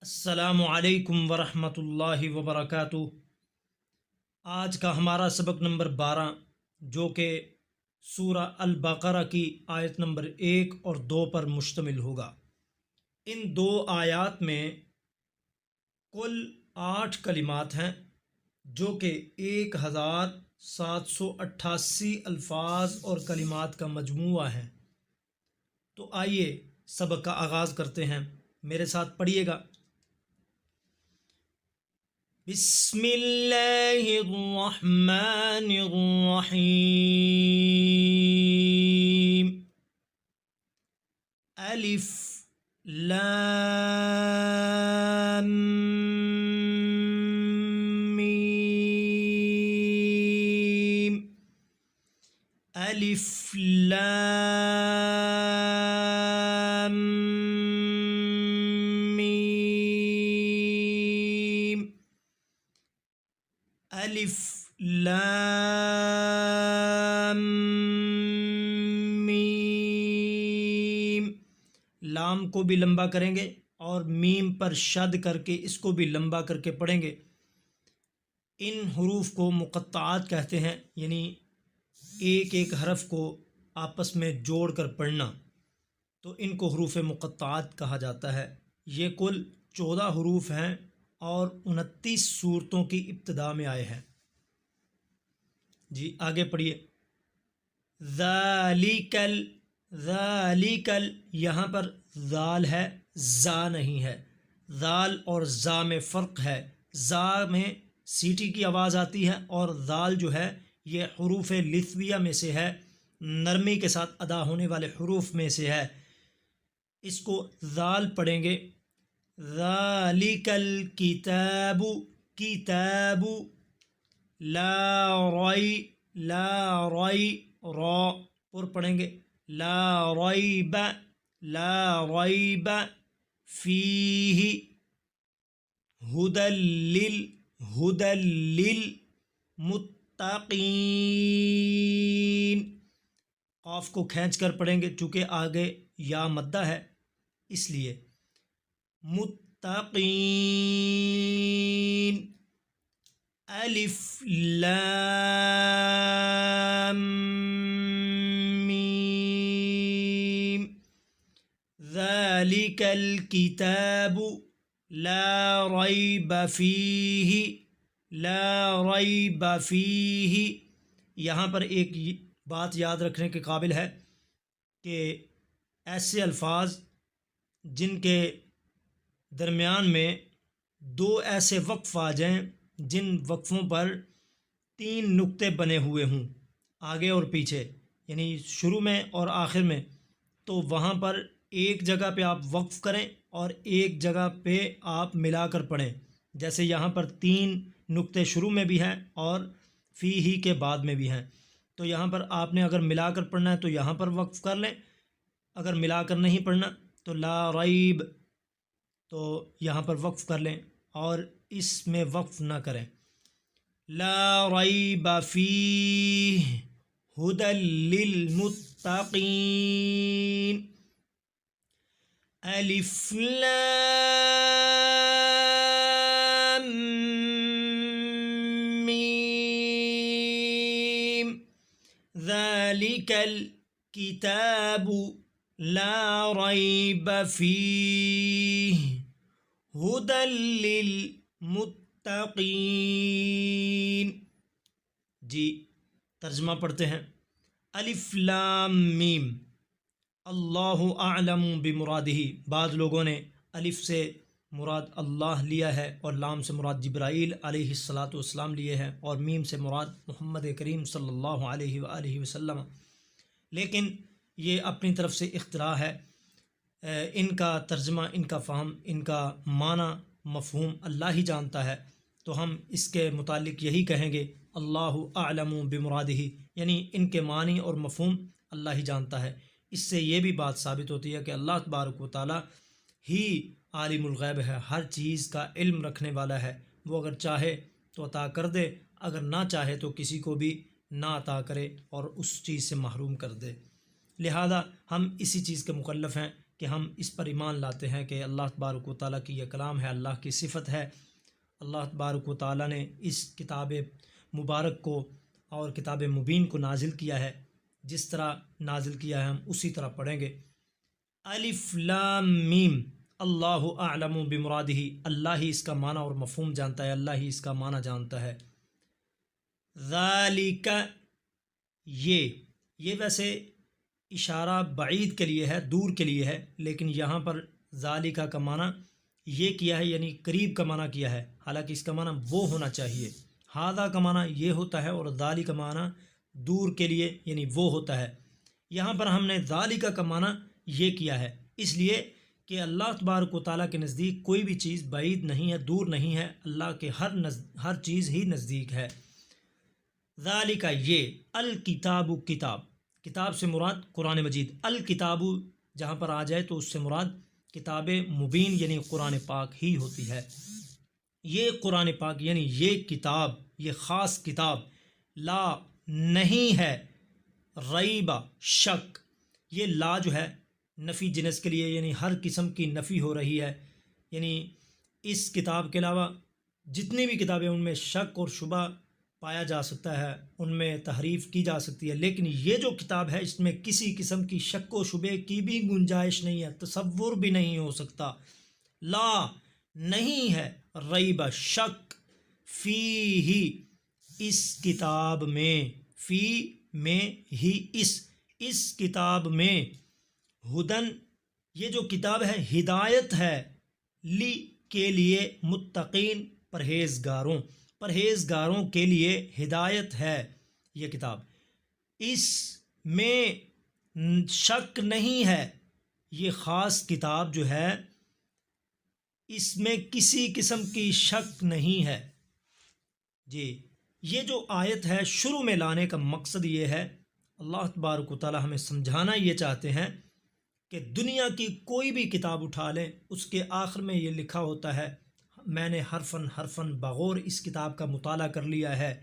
السلام علیکم ورحمۃ اللہ وبرکاتہ۔ آج کا ہمارا سبق نمبر 12 جو کہ سورہ البقرہ کی آیت نمبر 1 اور 2 پر مشتمل ہوگا۔ ان دو آیات میں کل 8 کلمات ہیں جو کہ 1788 الفاظ اور کلمات کا مجموعہ ہے۔ تو آئیے سبق کا آغاز کرتے ہیں، میرے ساتھ پڑھیے گا۔ بسم اللہ الرحمن الرحیم۔ الف لام میم۔ الف لام الف لام میم۔ لام کو بھی لمبا کریں گے اور میم پر شد کر کے اس کو بھی لمبا کر کے پڑھیں گے۔ ان حروف کو مقطعات کہتے ہیں، یعنی ایک ایک حرف کو آپس میں جوڑ کر پڑھنا، تو ان کو حروف مقطعات کہا جاتا ہے۔ یہ کل 14 حروف ہیں اور 29 صورتوں کی ابتدا میں آئے ہیں۔ جی آگے پڑھیے۔ ذالکل، ذالکل، یہاں پر ذال ہے، زا نہیں ہے۔ ذال اور زا میں فرق ہے۔ زا میں سیٹی کی آواز آتی ہے اور ذال جو ہے یہ حروف لثویہ میں سے ہے، نرمی کے ساتھ ادا ہونے والے حروف میں سے ہے۔ اس کو ذال پڑھیں گے۔ ذالکل کتاب، کتاب، لا ری، لا ری، را پر پڑھیں گے۔ لا ریب، لا ریب، فیہ، ہدی للمتقین۔ قاف کو کھینچ کر پڑھیں گے چونکہ آگے یا مدہ ہے اس لیے۔ متقین۔ الف لام میم۔ ذالک الکتاب لا ریب فیہ، لا ریب فیہ۔ یہاں پر ایک بات یاد رکھنے کے قابل ہے کہ ایسے الفاظ جن کے درمیان میں 2 ایسے وقف آ جائیں جن وقفوں پر 3 نقطے بنے ہوئے ہوں آگے اور پیچھے، یعنی شروع میں اور آخر میں، تو وہاں پر ایک جگہ پہ آپ وقف کریں اور ایک جگہ پہ آپ ملا کر پڑھیں۔ جیسے یہاں پر 3 نقطے شروع میں بھی ہیں اور فی ہی کے بعد میں بھی ہیں، تو یہاں پر آپ نے اگر ملا کر پڑھنا ہے تو یہاں پر وقف کر لیں، اگر ملا کر نہیں پڑھنا تو لا ریب تو یہاں پر وقف کر لیں اور اس میں وقف نہ کریں۔ لا ریب فیہ ہدی للمتقین۔ الف لام میم۔ ذالک الکتاب لا ریب فیہ ہدی للمتقین۔ جی ترجمہ پڑھتے ہیں۔ الف لام میم، اللہ اعلم بمرادہ۔ بعض لوگوں نے الف سے مراد اللہ لیا ہے اور لام سے مراد جبرائیل علیہ السلام لیے ہیں اور میم سے مراد محمد کریم صلی اللہ علیہ وآلہ وسلم، لیکن یہ اپنی طرف سے اختراع ہے۔ ان کا ترجمہ، ان کا فہم، ان کا معنی مفہوم اللہ ہی جانتا ہے، تو ہم اس کے متعلق یہی کہیں گے اللہ اعلم بمرادہ، یعنی ان کے معنی اور مفہوم اللہ ہی جانتا ہے۔ اس سے یہ بھی بات ثابت ہوتی ہے کہ اللہ تبارک و تعالی ہی عالم الغیب ہے، ہر چیز کا علم رکھنے والا ہے۔ وہ اگر چاہے تو عطا کر دے، اگر نہ چاہے تو کسی کو بھی نہ عطا کرے اور اس چیز سے محروم کر دے۔ لہذا ہم اسی چیز کے مکلف ہیں کہ ہم اس پر ایمان لاتے ہیں کہ اللہ تبارک و تعالیٰ کی یہ کلام ہے، اللہ کی صفت ہے۔ اللہ تبارک و تعالیٰ نے اس کتاب مبارک کو اور کتاب مبین کو نازل کیا ہے، جس طرح نازل کیا ہے ہم اسی طرح پڑھیں گے۔ الف لام میم، اللہ اعلم بمرادہ، اللہ ہی اس کا معنی اور مفہوم جانتا ہے، اللہ ہی اس کا معنی جانتا ہے۔ ذالک، یہ ویسے اشارہ بعید کے لیے ہے، دور کے لیے ہے، لیکن یہاں پر ذالک کا معنی یہ کیا ہے، یعنی قریب کا معنی کیا ہے، حالانکہ اس کا معنی وہ ہونا چاہیے۔ ہذا کا معنی یہ ہوتا ہے اور ذالک کا معنی دور کے لیے یعنی وہ ہوتا ہے۔ یہاں پر ہم نے ذالک کا معنی یہ کیا ہے، اس لیے کہ اللہ تبارک و تعالیٰ کے نزدیک کوئی بھی چیز بعید نہیں ہے، دور نہیں ہے، اللہ کے ہر چیز ہی نزدیک ہے۔ ذالک، یہ، الکتاب، کتاب سے مراد قرآن مجید، الکتاب جہاں پر آ جائے تو اس سے مراد کتاب مبین یعنی قرآن پاک ہی ہوتی ہے۔ یہ قرآن پاک یعنی یہ کتاب، یہ خاص کتاب، لا نہیں ہے، ریبہ شک، یہ لا جو ہے نفی جنس کے لیے، یعنی ہر قسم کی نفی ہو رہی ہے، یعنی اس کتاب کے علاوہ جتنی بھی کتابیں ان میں شک اور شبہ پایا جا سکتا ہے، ان میں تحریف کی جا سکتی ہے، لیکن یہ جو کتاب ہے اس میں کسی قسم کی شک و شبے کی بھی گنجائش نہیں ہے، تصور بھی نہیں ہو سکتا۔ لا نہیں ہے، ریبہ شک، فی ہی اس کتاب میں، فی میں ہی اس کتاب میں، ہدن یہ جو کتاب ہے ہدایت ہے، لی کے لیے، متقین پرہیزگاروں کے لیے ہدایت ہے یہ کتاب، اس میں شک نہیں ہے، یہ خاص کتاب جو ہے اس میں کسی قسم کی شک نہیں ہے۔ جی، یہ جو آیت ہے شروع میں لانے کا مقصد یہ ہے، اللہ تبارک و تعالی ہمیں سمجھانا یہ چاہتے ہیں کہ دنیا کی کوئی بھی کتاب اٹھا لیں، اس کے آخر میں یہ لکھا ہوتا ہے، میں نے حرفاً بغور اس کتاب کا مطالعہ کر لیا ہے،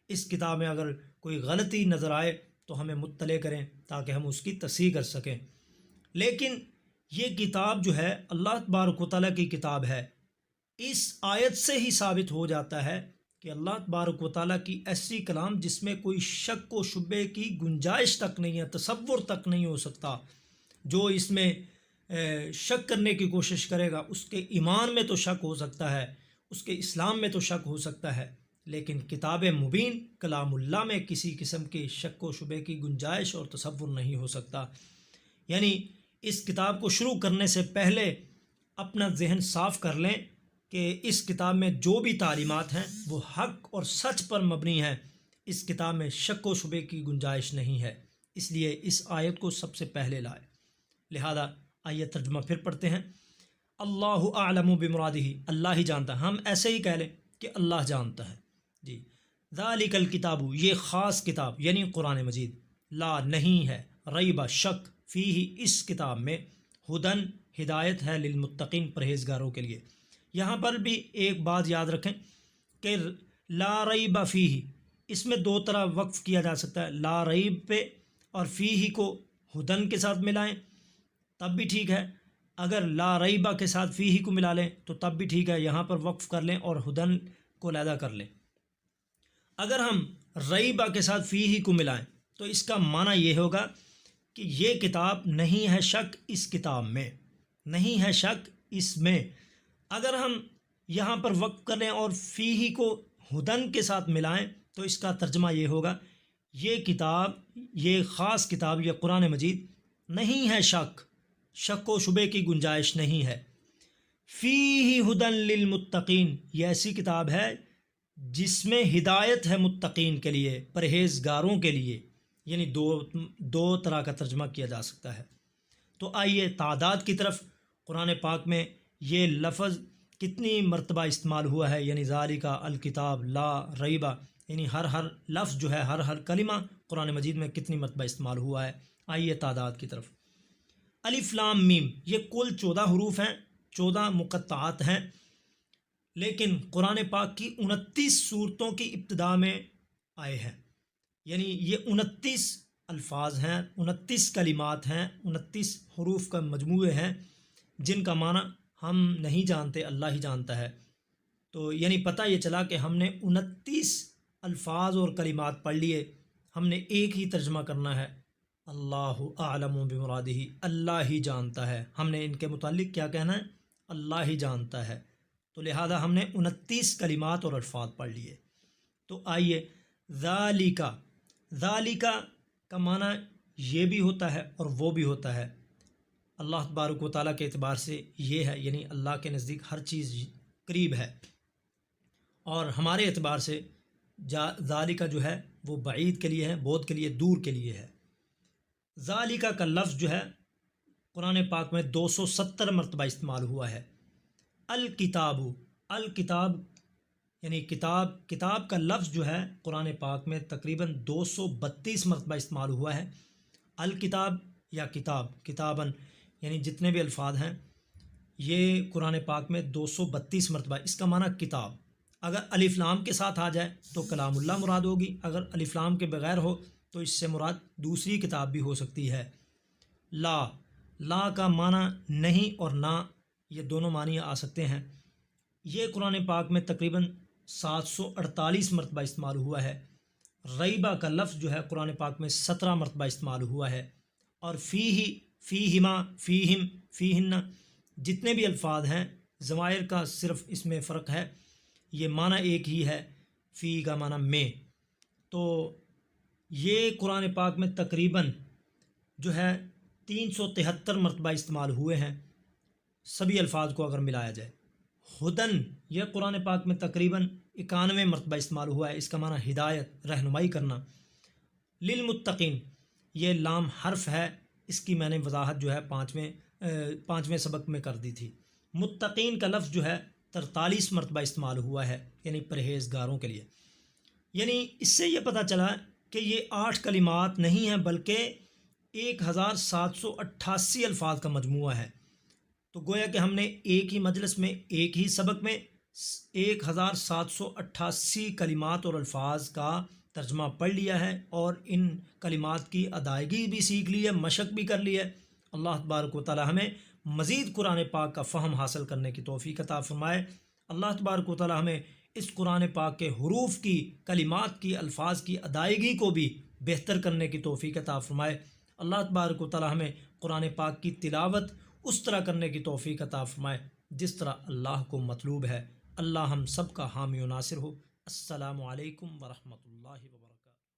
اس کتاب میں اگر کوئی غلطی نظر آئے تو ہمیں مطلع کریں تاکہ ہم اس کی تصحیح کر سکیں۔ لیکن یہ کتاب جو ہے اللہ تبارک و تعالیٰ کی کتاب ہے، اس آیت سے ہی ثابت ہو جاتا ہے کہ اللہ تبارک و تعالیٰ کی ایسی کلام جس میں کوئی شک و شبے کی گنجائش تک نہیں ہے، تصور تک نہیں ہو سکتا۔ جو اس میں شک کرنے کی کوشش کرے گا اس کے ایمان میں تو شک ہو سکتا ہے، اس کے اسلام میں تو شک ہو سکتا ہے، لیکن کتاب مبین کلام اللہ میں کسی قسم کے شک و شبے کی گنجائش اور تصور نہیں ہو سکتا۔ یعنی اس کتاب کو شروع کرنے سے پہلے اپنا ذہن صاف کر لیں کہ اس کتاب میں جو بھی تعلیمات ہیں وہ حق اور سچ پر مبنی ہیں، اس کتاب میں شک و شبے کی گنجائش نہیں ہے، اس لیے اس آیت کو سب سے پہلے لائے۔ لہذا آئیے ترجمہ پھر پڑھتے ہیں۔ اللہ اعلم بمرادہ، اللہ ہی جانتا ہے، ہم ایسے ہی کہہ لیں کہ اللہ جانتا ہے۔ جی، ذالک الکتاب، یہ خاص کتاب یعنی قرآن مجید، لا نہیں ہے، ریبہ شک، فیہ اس کتاب میں، ہدن ہدایت ہے، للمتقین پرہیزگاروں کے لیے۔ یہاں پر بھی ایک بات یاد رکھیں کہ لا ریب فیہ، اس میں دو طرح وقف کیا جا سکتا ہے، لا ریب پہ اور فیہ کو ہدن کے ساتھ ملائیں تب بھی ٹھیک ہے، اگر لا ریبہ کے ساتھ فیہ کو ملا لیں تو تب بھی ٹھیک ہے، یہاں پر وقف کر لیں اور ہدن کو علیحدہ کر لیں۔ اگر ہم ریبہ کے ساتھ فیہ کو ملائیں تو اس کا معنی یہ ہوگا کہ یہ کتاب نہیں ہے شک اس کتاب میں، نہیں ہے شک اس میں۔ اگر ہم یہاں پر وقف کریں اور فیہ کو ہدن کے ساتھ ملائیں تو اس کا ترجمہ یہ ہوگا، یہ کتاب، یہ خاص کتاب، یہ قرآن مجید نہیں ہے شک و شبے کی گنجائش نہیں ہے۔ فیہ ہدن للمتقین، یہ ایسی کتاب ہے جس میں ہدایت ہے متقین کے لیے، پرہیزگاروں کے لیے، یعنی دو طرح کا ترجمہ کیا جا سکتا ہے۔ تو آئیے تعداد کی طرف، قرآن پاک میں یہ لفظ کتنی مرتبہ استعمال ہوا ہے، یعنی ذالک الکتاب لا ریبہ، یعنی ہر لفظ جو ہے، ہر کلمہ قرآن مجید میں کتنی مرتبہ استعمال ہوا ہے۔ آئیے تعداد کی طرف۔ الف لام میم، یہ کل 14 حروف ہیں، 14 مقطعات ہیں، لیکن قرآن پاک کی 29 سورتوں کی ابتدا میں آئے ہیں، یعنی یہ 29 الفاظ ہیں، 29 کلمات ہیں، 29 حروف کا مجموعے ہیں جن کا معنی ہم نہیں جانتے، اللہ ہی جانتا ہے۔ تو یعنی پتہ یہ چلا کہ ہم نے 29 الفاظ اور کلمات پڑھ لیے، ہم نے ایک ہی ترجمہ کرنا ہے، اللہ اعلم بمرادہ، اللہ ہی جانتا ہے۔ ہم نے ان کے متعلق کیا کہنا ہے؟ اللہ ہی جانتا ہے۔ تو لہذا ہم نے 29 کلمات اور الفاظ پڑھ لیے۔ تو آئیے، ذالکا، ذالکا کا معنی یہ بھی ہوتا ہے اور وہ بھی ہوتا ہے۔ اللہ تبارک و تعالیٰ کے اعتبار سے یہ ہے، یعنی اللہ کے نزدیک ہر چیز قریب ہے، اور ہمارے اعتبار سے ذالکا جو ہے وہ بعید کے لیے ہے، بعد کے لیے، دور کے لیے ہے۔ ذالکا کا لفظ جو ہے قرآن پاک میں 270 مرتبہ استعمال ہوا ہے۔ الکتاب، الکتاب یعنی کتاب، کتاب کا لفظ جو ہے قرآن پاک میں تقریباً 232 مرتبہ استعمال ہوا ہے۔ الکتاب یا کتاب، کتاباً یعنی جتنے بھی الفاظ ہیں یہ قرآن پاک میں 232 مرتبہ، اس کا معنی کتاب۔ اگر الف لام کے ساتھ آ جائے تو کلام اللہ مراد ہوگی، اگر الف لام کے بغیر ہو تو اس سے مراد دوسری کتاب بھی ہو سکتی ہے۔ لا، لا کا معنی نہیں اور نہ، یہ دونوں معنی آ سکتے ہیں۔ یہ قرآن پاک میں تقریباً 748 مرتبہ استعمال ہوا ہے۔ ریبہ کا لفظ جو ہے قرآن پاک میں 17 مرتبہ استعمال ہوا ہے۔ اور فیہ، فیہما، فیہم، فیہن، جتنے بھی الفاظ ہیں ضمائر کا صرف اس میں فرق ہے، یہ معنی ایک ہی ہے، فی کا معنی میں۔ تو یہ قرآن پاک میں تقریباً جو ہے 373 مرتبہ استعمال ہوئے ہیں سبھی الفاظ کو اگر ملایا جائے۔ ہدن، یہ قرآن پاک میں تقریباً 91 مرتبہ استعمال ہوا ہے، اس کا معنی ہدایت، رہنمائی کرنا۔ للمتقین، یہ لام حرف ہے، اس کی میں نے وضاحت جو ہے پانچویں سبق میں کر دی تھی۔ متقین کا لفظ جو ہے 43 مرتبہ استعمال ہوا ہے، یعنی پرہیزگاروں کے لیے۔ یعنی اس سے یہ پتہ چلا کہ یہ 8 کلمات نہیں ہیں بلکہ 1788 الفاظ کا مجموعہ ہے۔ تو گویا کہ ہم نے ایک ہی مجلس میں، ایک ہی سبق میں 1788 کلمات اور الفاظ کا ترجمہ پڑھ لیا ہے، اور ان کلمات کی ادائیگی بھی سیکھ لی ہے، مشق بھی کر لی ہے۔ اللہ تبارک و تعالی ہمیں مزید قرآن پاک کا فہم حاصل کرنے کی توفیق عطا فرمائے۔ اللہ تبارک و تعالی ہمیں اس قرآن پاک کے حروف کی، کلمات کی، الفاظ کی ادائیگی کو بھی بہتر کرنے کی توفیق عطا فرمائے۔ اللہ تبارک و تعالی ہمیں قرآن پاک کی تلاوت اس طرح کرنے کی توفیق عطا فرمائے جس طرح اللہ کو مطلوب ہے۔ اللہ ہم سب کا حامی و ناصر ہو۔ السلام علیکم ورحمۃ اللہ وبرکاتہ۔